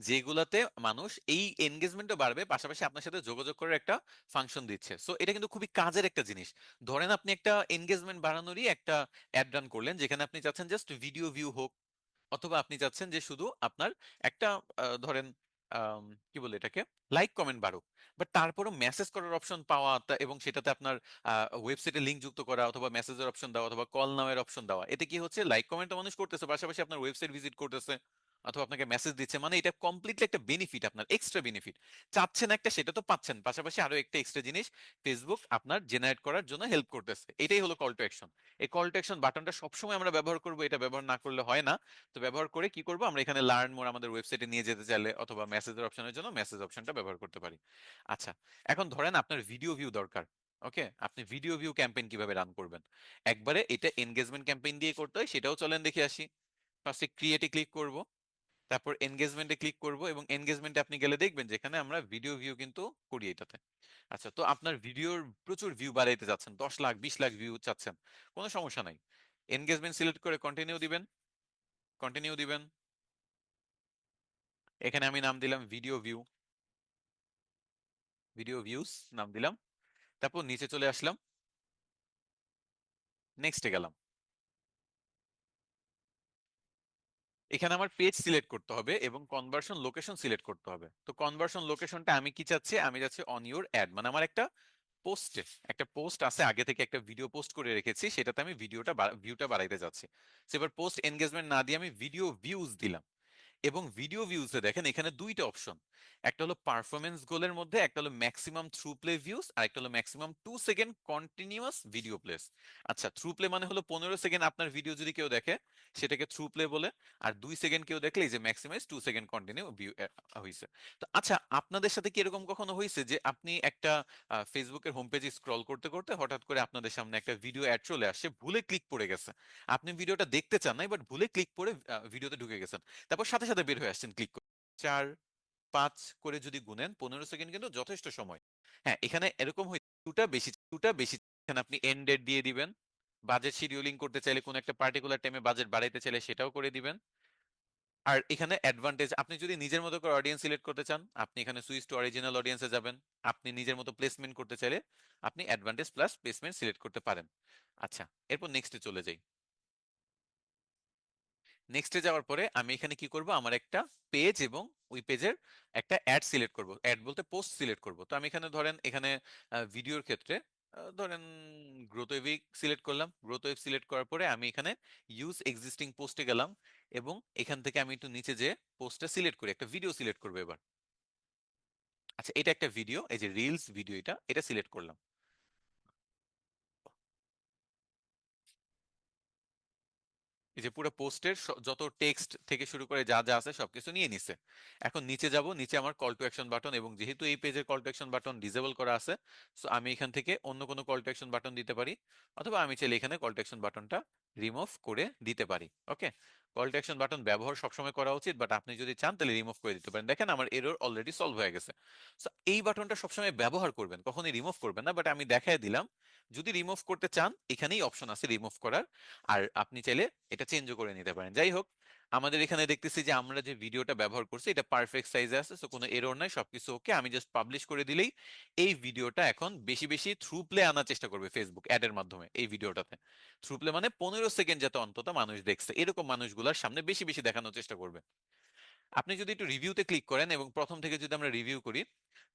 যেগুলাতে মানুষ এই এনগেজমেন্টও বাড়বে, পাশাপাশি আপনার সাথে যোগাযোগ করার একটা ফাংশন দিচ্ছে। সো এটা কিন্তু খুবই কাজের একটা জিনিস। ধরেন আপনি একটা এনগেজমেন্ট বাড়ানোরই একটা অ্যাড রান করলেন, যেখানে আপনি চাচ্ছেন জাস্ট ভিডিও ভিউ হোক, অথবা আপনি চাচ্ছেন যে শুধু আপনার একটা ধরেন আম, কি বলে এটাকে, লাইক কমেন্ট বাড়ুক, বাট তারপরও মেসেজ করার অপশন পাওয়া এবং সেটাতে আপনার ওয়েবসাইটে লিংক যুক্ত করা, অথবা মেসেজের অপশন দেওয়া, অথবা কল নামের অপশন দেওয়া, এতে কি হচ্ছে, লাইক কমেন্ট মানুষ করতেছে, পাশাপাশি আপনার ওয়েবসাইট ভিজিট করতেছে অথবা আপনাকে মেসেজ দিচ্ছে। মানে এটা কমপ্লিটলি একটা বেনিফিট, আপনার এক্সট্রা বেনিফিট চাচ্ছেন একটা, সেটা তো পাচ্ছেন, পাশাপাশি আরো একটা এক্সট্রা জিনিস ফেসবুক আপনার জেনারেট করার জন্য হেল্প করতেছে। এটাই হলো কল টু অ্যাকশন। এই কল টু অ্যাকশন বাটনটা সবসময় আমরা ব্যবহার করবো, এটা ব্যবহার না করলে হয় না। তো ব্যবহার করে কি করবো, আমরা এখানে লার্ন মোর আমাদের ওয়েবসাইটে নিয়ে যেতে চাইলে, অথবা মেসেজের অপশনের জন্য মেসেজ অপশনটা ব্যবহার করতে পারি। আচ্ছা, এখন ধরেন আপনার ভিডিও ভিউ দরকার। ওকে, আপনি ভিডিও ভিউ ক্যাম্পেইন কিভাবে রান করবেন? একবারে এটা এনগেজমেন্ট ক্যাম্পেইন দিয়ে করতে হয়, সেটাও চলেন দেখে আসি। ফার্স্টে ক্রিয়েটে ক্লিক করব, তারপর এনগেজমেন্টে ক্লিক করব, এবং এনগেজমেন্টে আপনি গেলে দেখবেন যেখানে আমরা ভিডিও ভিউ কিন্তু করি এটাতে। আচ্ছা, তো আপনার ভিডিওর প্রচুর ভিউ বাড়াইতে যাচ্ছেন, 10 লাখ 20 লাখ ভিউ চাচ্ছেন, কোনো সমস্যা নাই। এনগেজমেন্ট সিলেক্ট করে কন্টিনিউ দিবেন, কন্টিনিউ দিবেন। এখানে আমি নাম দিলাম ভিডিও ভিউ, ভিডিও ভিউস নাম দিলাম। তারপর নিচে চলে আসলাম, নেক্সটে গেলাম। এখানে আমার পেজ সিলেক্ট করতে হবে এবং কনভার্সন লোকেশন সিলেক্ট করতে হবে। তো কনভার্সন লোকেশনটা আমি কি চাচ্ছি, আমি যাচ্ছি অন ইউর অ্যাড, মানে আমার একটা পোস্টে, একটা পোস্ট আছে আগে থেকে, একটা ভিডিও পোস্ট করে রেখেছি, সেটাতে আমি ভিউটা বাড়াইতে যাচ্ছি। So এবার পোস্ট এনগেজমেন্ট না দিয়ে আমি ভিডিও ভিউজ দিলাম। এবং ভিডিও ভিউজে দেখেন এখানে দুইটা অপশন, একটা হলো পারফরমেন্স গোলের মধ্যে, একটা হলো ম্যাক্সিমাম থ্রু প্লে ভিউজ, আর একটা হলো maximum 2 second continuous video place. আচ্ছা, থ্রু প্লে মানে হলো 15 সেকেন্ড আপনার ভিডিও যদি কেউ দেখে সেটাকে থ্রু প্লে বলে, আর 2 সেকেন্ড কেউ দেখলে এই যে ম্যাক্সিমাইজ 2 সেকেন্ড কন্টিনিউ ভিউ হয়েছে। তো আচ্ছা, আপনাদের সাথে কি এরকম কখনো হয়েছে যে আপনি একটা ফেসবুকের হোম পেজে স্ক্রল করতে করতে হঠাৎ করে আপনাদের সামনে একটা ভিডিও অ্যাড চলে আসছে, ভুলে ক্লিক পড়ে গেছে, আপনি ভিডিওটা দেখতে চান নাই, বাট ভুলে ক্লিক করে ভিডিওতে ঢুকে গেছেন, তারপর সাথে সাথে বের হয়ে আসছেন ক্লিক করে, 4 5 করে যদি গুনেন 15 সেকেন্ড কিন্তু যথেষ্ট সময়। হ্যাঁ, এখানে এরকম হয় টুটা বেশি, এখানে আপনি এন্ড ডেট দিয়ে দিবেন। বাজেট শিডিউলিং করতে চাইলে কোন একটা পার্টিকুলার টাইমে বাজেট বাড়াইতে চাইলে সেটাও করে দিবেন। আর এখানে অ্যাডভান্টেজ, আপনি যদি নিজের মতো করে অডিয়েন্স সিলেক্ট করতে চান, আপনি এখানে সুইচ টু অরিজিনাল অডিয়েন্সে যাবেন। আপনি নিজের মতো প্লেসমেন্ট করতে চাইলে আপনি অ্যাডভান্টেজ প্লাস প্লেসমেন্ট সিলেক্ট করতে পারেন। আচ্ছা, এরপর নেক্সটে চলে যাই। নেক্সটে যাওয়ার পরে আমি এখানে কি করব, আমার একটা পেজ এবং ওই পেজের একটা অ্যাড সিলেক্ট করব, অ্যাড বলতে পোস্ট সিলেক্ট করব। তো আমি এখানে ধরেন এখানে ভিডিওর ক্ষেত্রে ধরেন গ্রোথ ওয়েভ সিলেক্ট করলাম। গ্রোথ ওয়েভ সিলেক্ট করার পরে আমি এখানে ইউজ এক্সিস্টিং পোস্টে গেলাম, এবং এখান থেকে আমি একটু নিচে যে পোস্টটা সিলেক্ট করি, একটা ভিডিও সিলেক্ট করবো এবার। আচ্ছা, এটা একটা ভিডিও, এই যে রিলস ভিডিও, এটা সিলেক্ট করলাম। এই যে পুরো পোস্টের যত টেক্সট থেকে শুরু করে যা যা আছে সবকিছু নিয়ে নিছে। এখন নিচে যাব, নিচে আমার কল টু অ্যাকশন বাটন, এবং যেহেতু এই পেজের call to action button disable করা আছে, সো আমি এখান থেকে অন্য কোনো কল টু অ্যাকশন বাটন দিতে পারি, অথবা আমি চাইলে এখানে কল টু অ্যাকশন বাটনটা রিমুভ করে দিতে পারি। ওকে, কল টু অ্যাকশন বাটন ব্যবহার সবসময় করা উচিত, বাট আপনি যদি চান তাহলে রিমুভ করে দিতে পারেন। দেখেন আমার এরর অলরেডি সলভ হয়ে গেছে। সো এই বাটনটা সবসময় ব্যবহার করবেন, কখনোই রিমুভ করবেন না, বাট আমি দেখাই দিলাম। যদি রিমুভ করতে চান এখানেই অপশন আছে রিমুভ করার, আর আপনি চাইলে এটা চেঞ্জও করে নিতে পারেন। যাই হোক, আমাদের এখানে দেখতেছি যে আমরা যে ভিডিওটা ব্যবহার করছি এটা পারফেক্ট সাইজে আছে, সো কোনো এরর নাই, সবকিছু ওকে। আমি জাস্ট পাবলিশ করে দিলেই এই ভিডিওটা এখন বেশি বেশি থ্রু প্লে আনার চেষ্টা করবে ফেসবুক অ্যাড এর মাধ্যমে। এই ভিডিওটাতে থ্রু প্লে মানে 15 সেকেন্ড যাতে অন্তত মানুষ দেখছে, এরকম মানুষগুলোর সামনে বেশি বেশি দেখানোর চেষ্টা করবে। আপনি যদি একটু রিভিউতে ক্লিক করেন এবং প্রথম থেকে যদি আমরা রিভিউ করি,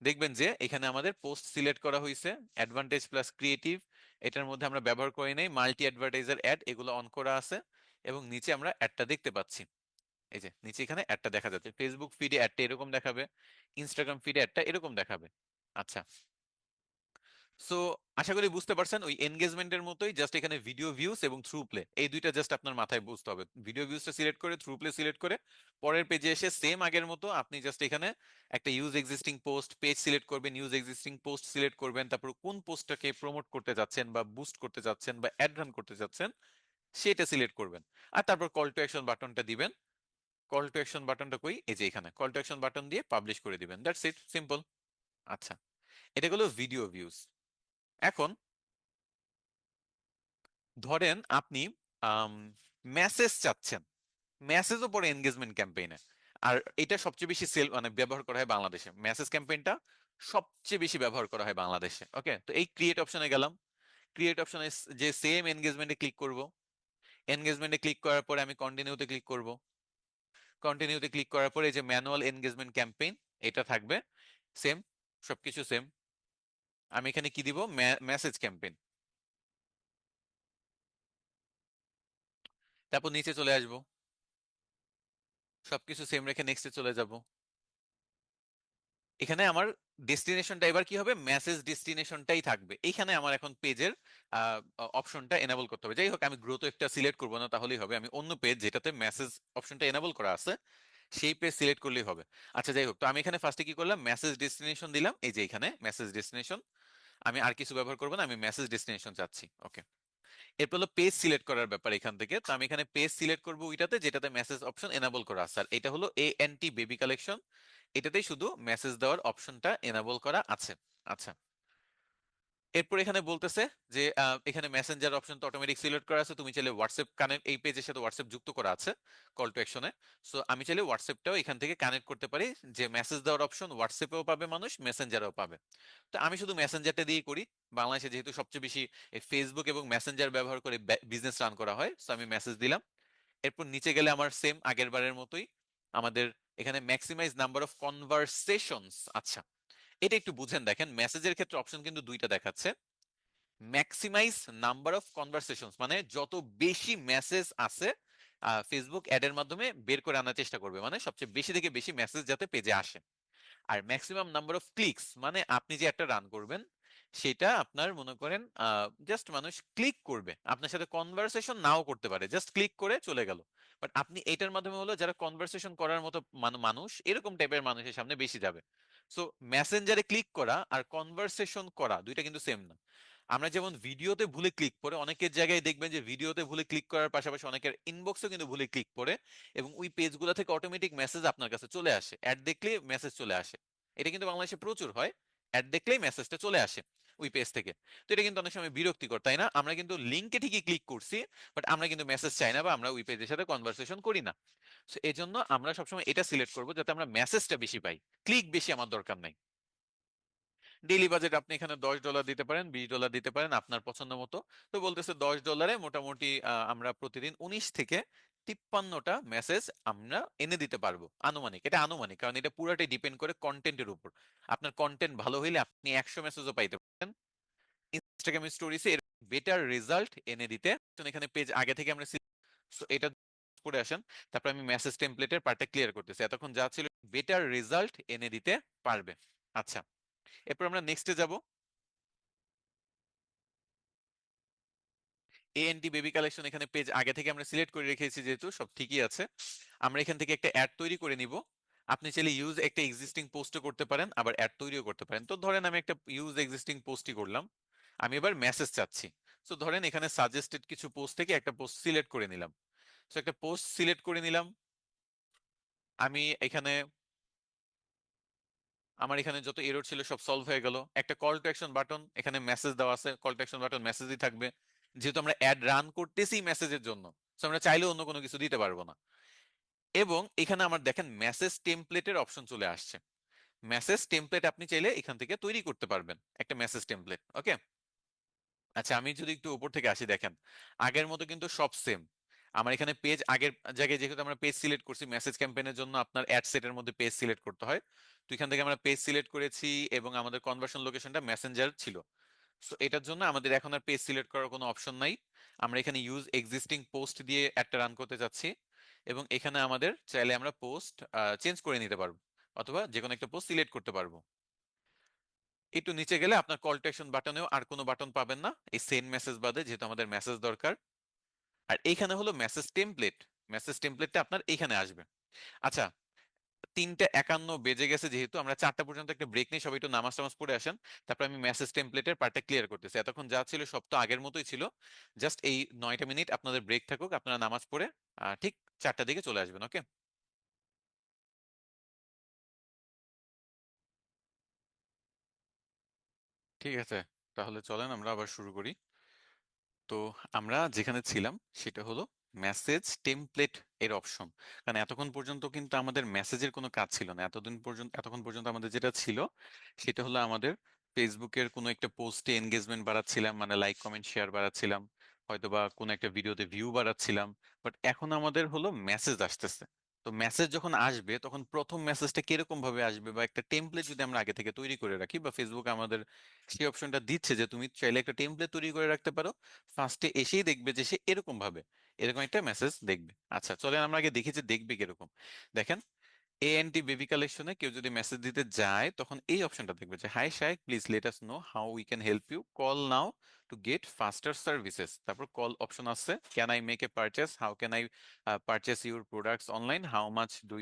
দেখবেন যে এখানে আমাদের পোস্ট সিলেক্ট করা হয়েছে, অ্যাডভান্টেজ প্লাস ক্রিয়েটিভ, এটার মধ্যে আমরা ব্যবহার করি নাই, মাল্টি অ্যাডভার্টাইজার অ্যাড এগুলো অন করা আছে, এবং নিচে আমরা অ্যাডটা দেখতে পাচ্ছি। এই যে নিচে এখানে অ্যাডটা দেখা যাচ্ছে, ফেসবুক ফিডে অ্যাডটা এরকম দেখাবে, ইনস্টাগ্রাম ফিডে অ্যাডটা এরকম দেখাবে। আচ্ছা, সো আশা করি বুঝতে পারছেন, ওই এনগেজমেন্টের মতোই জাস্ট এখানে ভিডিও ভিউস এবং থ্রু প্লে, এই দুইটা জাস্ট আপনার মাথায় বুঝতে হবে। ভিডিও ভিউসটা সিলেক্ট করে থ্রু প্লে সিলেক্ট করে পরের পেজে এসে সেম আগের মতো আপনি জাস্ট এখানে একটা use existing post page select করবেন, ইউজ এক্সিস্টিং পোস্ট সিলেক্ট করবেন, তারপর কোন পোস্টটাকে প্রমোট করতে যাচ্ছেন বা বুস্ট করতে যাচ্ছেন বা অ্যাড রান করতে যাচ্ছেন সেটা সিলেক্ট করবেন। আর তারপর কল টু অ্যাকশন বাটনটা দিবেন। কল টু অ্যাকশন বাটনটা কই, এই যে এখানে কল টু অ্যাকশন বাটন দিয়ে পাবলিশ করে দিবেন, দ্যাটস ইট, সিম্পল। আচ্ছা, এটা হলো ভিডিও ভিউজ। এখন ধরেন আপনি মেসেজ চাচ্ছেন, মেসেজও পড়ে এনগেজমেন্ট ক্যাম্পেইনে। আর এটা সবচেয়ে বেশি সেল মানে ব্যবহার করা হয় বাংলাদেশে, মেসেজ ক্যাম্পেইনটা সবচেয়ে বেশি ব্যবহার করা হয় বাংলাদেশে। ওকে, তো এই ক্রিয়েট অপশনে গেলাম, ক্রিয়েট অপশনে যে সেম এনগেজমেন্টে ক্লিক করব, এনগেজমেন্টে ক্লিক করার পরে আমি কন্টিনিউতে ক্লিক করব, কন্টিনিউতে ক্লিক করার পরে এই যে ম্যানুয়াল এনগেজমেন্ট ক্যাম্পেইন এটা থাকবে সেম, সবকিছু সেম। আমি এখানে কি দিব, মেসেজ ক্যাম্পেইন, তারপর নিচে চলে আসব, সবকিছু সেম রেখে নেক্সটে চলে যাব। এখানে আমার ডেস্টিনেশনটা এবার কি হবে, মেসেজ ডেস্টিনেশনটাই থাকবে। এখানে আমার এখন পেজের অপশনটা এনাবল করতে হবে। যাই হোক, আমি গ্রো তো একটা সিলেক্ট করবো না, তাহলেই হবে। আমি অন্য পেজ যেটাতে মেসেজ অপশনটা এনাবল করা আছে সেই পেজ সিলেক্ট করলেই হবে। আচ্ছা যাই হোক, তো আমি এখানে ফার্স্টে কি করলাম, মেসেজ ডেস্টিনেশন দিলাম, এই যে এখানে মেসেজ ডেস্টিনেশন। আমি আর কিছু ব্যবহার করবো না, আমি মেসেজ ডেস্টিনেশন চাচ্ছি। ওকে, এরপর হলো পেজ সিলেক্ট করার ব্যাপার এখান থেকে। তো আমি এখানে পেজ সিলেক্ট করবো ওইটাতে যেটাতে মেসেজ অপশন এনাবল করা আছে, আর এটা হলো ANT বেবি কালেকশন, এটাতেই শুধু মেসেজ দেওয়ার অপশনটা এনাবল করা আছে। আচ্ছা, এরপর এখানে বলতেছে যে এখানে মেসেঞ্জার অপশন তো অটোমেটিক সিলেক্ট করা আছে, তুমি চাইলে হোয়াটসঅ্যাপ কানেক্ট, এই পেজের সাথে হোয়াটসঅ্যাপ যুক্ত করা আছে কল টু অ্যাকশনে। সো আমি চাইলে হোয়াটসঅ্যাপটাও এখান থেকে কানেক্ট করতে পারি, যে মেসেজ দেওয়ার অপশন হোয়াটসঅ্যাপেও পাবে মানুষ, মেসেঞ্জারেও পাবে। তো আমি শুধু মেসেঞ্জারটা দিয়ে করি, বাংলাদেশে যেহেতু সবচেয়ে বেশি এই ফেসবুক এবং মেসেঞ্জার ব্যবহার করে বিজনেস রান করা হয়, সো আমি মেসেজ দিলাম। এরপর নিচে গেলে আমার সেম আগের বারের মতোই আমাদের এখানে ম্যাক্সিমাইজ নাম্বার অফ কনভারসেশনস। আচ্ছা, এটা একটু বুঝেন, দেখেন মেসেজের ক্ষেত্রে অপশন কিন্তু দুইটা দেখাচ্ছে। ম্যাক্সিমাইজ নাম্বার অফ কনভারসেশনস মানে যত বেশি মেসেজ আছে ফেসবুক অ্যাডের মাধ্যমে বের করে আনার চেষ্টা করবে, মানে সবচেয়ে বেশি থেকে বেশি মেসেজ যাতে পেজে আসে। আর ম্যাক্সিমাম নাম্বার অফ ক্লিকস মানে আপনি যে একটা রান করবেন সেটা আপনার মনে করেন জাস্ট মানুষ ক্লিক করবে, আপনার সাথে কনভারসেশন নাও করতে পারে, জাস্ট ক্লিক করে চলে গেল। বাট আপনি এটার মাধ্যমে হলো যারা কনভারসেশন করার মতো মানুষ, এরকম টাইপের মানুষের সামনে বেশি যাবে। সো মেসেঞ্জারে ক্লিক করা আর কনভারসেশন করা দুইটা কিন্তু সেম না। আমরা যেমন ভিডিওতে ভুলে ক্লিক করে, অনেকের জায়গায় দেখবেন যে ভিডিওতে ভুলে ক্লিক করার পাশাপাশি অনেকের ইনবক্সও কিন্তু ভুলে ক্লিক করে, এবং ওই পেজগুলো থেকে অটোমেটিক মেসেজ আপনার কাছে চলে আসে, অ্যাড দেখলে মেসেজ চলে আসে। এটা কিন্তু বাংলাদেশে প্রচুর হয়, অ্যাড দেখলেই মেসেজটা চলে আসে ওই পেজ থেকে। তো এটা কিন্তু অনেক সময় বিরক্তিকর, তাই না? আমরা কিন্তু লিঙ্কে ঠিকই ক্লিক করছি, বাট আমরা কিন্তু মেসেজ চাই না, বা আমরা ওই পেজের সাথে কনভারসেশন করি না। তো এই জন্য আমরা সবসময় এটা সিলেক্ট করবো যাতে আমরা মেসেজটা বেশি পাই, ক্লিক বেশি আমার দরকার নাই। ডেইলি বাজেট আপনি এখানে $10 দিতে পারেন, $20 দিতে পারেন, আপনার পছন্দ মতো। তো বলতেছে $10 মোটামুটি আমরা প্রতিদিন 19 থেকে 53টা মেসেজ আমরা এনে দিতে পারবো। আনুমানিক, এটা আনুমানিক, কারণ এটা পুরাটাই ডিপেন্ড করে কন্টেন্টের উপর। আপনার কন্টেন্ট ভালো হইলে আপনি 100 মেসেজও পাইতে পারেন। ইনস্টাগ্রাম স্টোরিজে এর বেটার রেজাল্ট এনে দিতে, এখানে পেজ আগে থেকে আমরা so এটা করে আসেন। তারপর আমি মেসেজ টেমপ্লেটের পার্টটা ক্লিয়ার করতেছি, এতক্ষণ যা ছিল বেটার রেজাল্ট এনে দিতে পারবে। আচ্ছা, এরপর আমরা নেক্সটে যাব। ANT বেবি কালেকশন, এখানে পেজ আগে থেকে আমরা সিলেক্ট করে রেখেছি, যেহেতু সব ঠিকই আছে। আমরা এখান থেকে একটা অ্যাড তৈরি করে নিব। আপনি চাইলে ইউজ একটা এক্সিস্টিং পোস্টও করতে পারেন, আবার অ্যাড তৈরিও করতে পারেন। তো ধরেন আমি একটা ইউজ এক্সিস্টিং পোস্টই করলাম, আমি এবার মেসেজ চাচ্ছি। তো ধরেন এখানে সাজেস্টেড কিছু পোস্ট থেকে একটা পোস্ট সিলেক্ট করে নিলাম। তো একটা পোস্ট সিলেক্ট করে নিলাম। আমি এখানে আমার এখানে যত এরর ছিল সব সলভ হয়ে গেল। একটা কল টু অ্যাকশন বাটন, এখানে মেসেজ দেওয়া আছে, কল টু অ্যাকশন বাটন মেসেজই থাকবে, যেহেতু আমরা অ্যাড রান করতেছি মেসেজের জন্য। তো আমরা চাইলে অন্য কোনো কিছু দিতে পারবো না। এবং এখানে আমার দেখেন মেসেজ টেমপ্লেটের অপশন চলে আসছে। মেসেজ টেমপ্লেট আপনি চাইলে এখান থেকে তৈরি করতে পারবেন একটা মেসেজ টেমপ্লেট। ওকে, আচ্ছা আমি যদি একটু উপর থেকে আসি, দেখেন আগের মতো কিন্তু সব সেম। আমার এখানে পেজ আগের জায়গায়, যেহেতু আমরা পেজ সিলেক্ট করছি মেসেজ ক্যাম্পেইনের জন্য, আপনার অ্যাড সেটের মধ্যে পেজ সিলেক্ট করতে হয়। তো এখান থেকে আমরা পেজ সিলেক্ট করেছি, এবং আমাদের কনভার্সন লোকেশনটা মেসেঞ্জার ছিল। সো এটার জন্য আমাদের এখন আর পেজ সিলেক্ট করার কোনো অপশন নাই। আমরা এখানে ইউজ এক্সিস্টিং পোস্ট দিয়ে একটা রান করতে যাচ্ছি, এবং এখানে আমাদের চাইলে আমরা পোস্ট চেঞ্জ করে নিতে পারবো, অথবা যে কোনো একটা পোস্ট সিলেক্ট করতে পারবো। একটু নিচে গেলে আপনার কল টু অ্যাকশন বাটনেও আর কোনো বাটন পাবেন না, এই সেন্ড মেসেজ বাদে, যেহেতু আমাদের মেসেজ দরকার। আর এইখানে হলো মেসেজ টেমপ্লেট, মেসেজ টেমপ্লেটটা আপনার এইখানে আসবে। আচ্ছা, 3:51 বেজে গেছে, যেহেতু আমরা 4টা পর্যন্ত একটা ব্রেক নিই, সবাই একটু নামাজ টামাজ পড়ে আসেন। তারপর আমি মেসেজ টেমপ্লেটের পার্টটা ক্লিয়ার করতেছি। এতক্ষণ যা ছিল সব তো আগের মতোই ছিল, জাস্ট এই 9টা মিনিট আপনাদের ব্রেক থাকুক, আপনারা নামাজ পড়ে ঠিক 4টার দিকে চলে আসবেন। ওকে, ঠিক আছে, তাহলে চলেন আমরা আবার শুরু করি। তো আমরা যেখানে ছিলাম সেটা হলো মেসেজ টেমপ্লেট এর অপশন। কারণ এতক্ষণ পর্যন্ত কিন্তু আমাদের মেসেজের কোনো কাজ ছিল না। এতক্ষণ পর্যন্ত আমাদের যেটা ছিল সেটা হলো আমাদের ফেসবুকের কোনো একটা পোস্টে এনগেজমেন্ট বাড়াচ্ছিলাম, মানে লাইক কমেন্ট শেয়ার বাড়াচ্ছিলাম, হয়তো বা কোনো একটা ভিডিওতে ভিউ বাড়াচ্ছিলাম। বাট এখন আমাদের হলো মেসেজ আসতেছে। তো মেসেজ যখন আসবে তখন প্রথম মেসেজটা কিরকম ভাবে আসবে, বা একটা টেমপ্লেট যদি আমরা আগে থেকে তৈরি করে রাখি, বা ফেসবুক আমাদের সেই অপশনটা দিচ্ছে যে তুমি চাইলে একটা টেমপ্লেট তৈরি করে রাখতে পারো, ফার্স্টে এসেই দেখবে যে সে এরকম ভাবে এরকম একটা মেসেজ দেখবে। আচ্ছা চলেন আমরা আগে দেখি যে দেখবে কিরকম। দেখেন, এএনটি বেবি কালেকশনে কেউ যদি মেসেজ দিতে যায় তখন এই অপশনটা দেখবে যে hi Shaik, please let us know how we can help you, call now to get faster services. তারপর কল অপশন আছে, can I make a purchase, how can I purchase your products online, how much do